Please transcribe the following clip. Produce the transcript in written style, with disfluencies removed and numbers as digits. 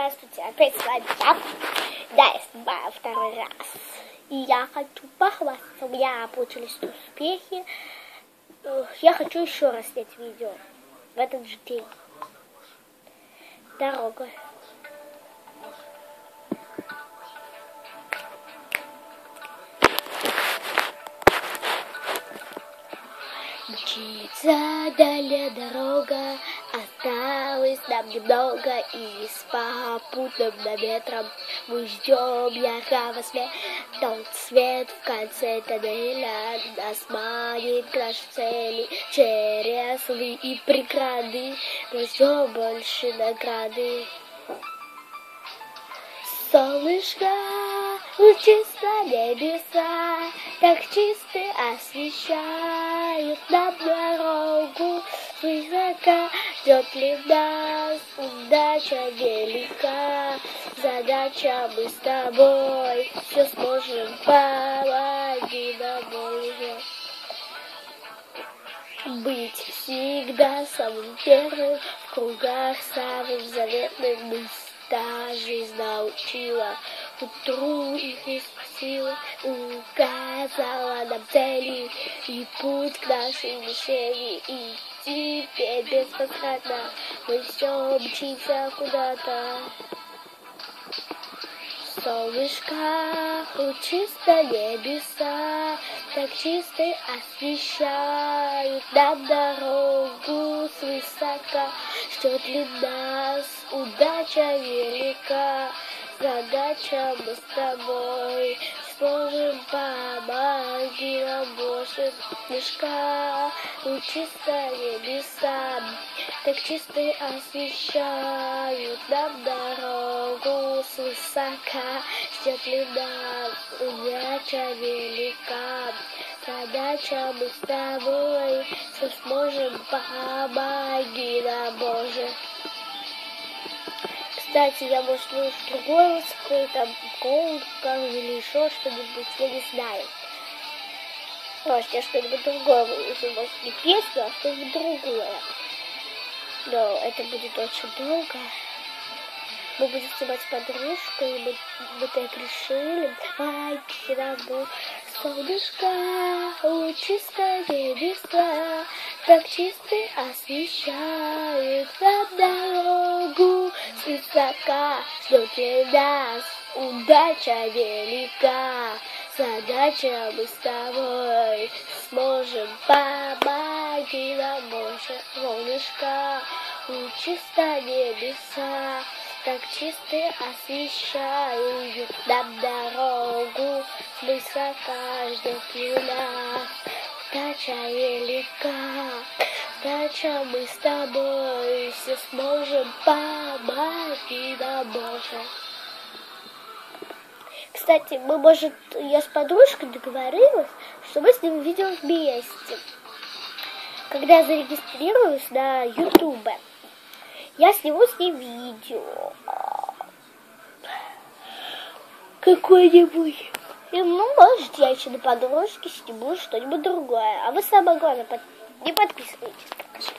Здравствуйте, опять с вами я снимаю второй раз. И я хочу похвастаться, у меня получились успехи. Я хочу еще раз снять видео в этот же день. Дорога. Мчится далее дорога, осталось нам немного, и с попутным ветром мы ждем яркого света. Тот свет в конце тоннеля нас манит к нашей цели. Через лы и преграды мы ждем больше награды. Солнышко лучисто небеса, так чисто освещают нам дорогу. Высоко ждет ли нас удача велика. Задача мы с тобой все сможем, помоги нам, Боже. Быть всегда самым первым в кругах самым заветным мы. Та жизнь научила, утру их испустила, указала нам цели и путь к нашей мишени. И теперь беспощадно мы все мчимся куда-то. Солнышко лучисто небеса, так чисто освещают нам дорогу свысока. Ждет ли нас удача велика, задача мы с тобой сможем, помоги нам, Боже. Солнышко лучисто небеса, так чисто освещают нам дорогу свысока. Ждет ли нас удача велика, задача мы с тобой все сможем, помоги нам, Боже. Кстати, я, может, другой там голос или еще что-нибудь, я не знаю. Может, я что-нибудь другое выложу, может, не песню, а что-нибудь другое. Но это будет очень долго. Мы будем снимать с подружкой, мы так решили. Давайте нам солнышко лучисто небеса, так чисто освещают нам дорогу свысока. Ждет ли нас удача велика, задача мы с тобой сможем, помоги нам, Боже. Солнышко лучисто небеса, так чисто освещают нам дорогу свысока. Ждет ли нас удача велика, задача мы с тобой все сможем, помоги нам, Боже. Кстати, я с подружкой договорилась, что мы снимем видео вместе. Когда я зарегистрируюсь на YouTube, я сниму с ней видео какое-нибудь. И, может, я еще на подружке сниму что-нибудь другое. А вы, самое главное, не подписывайтесь пока что.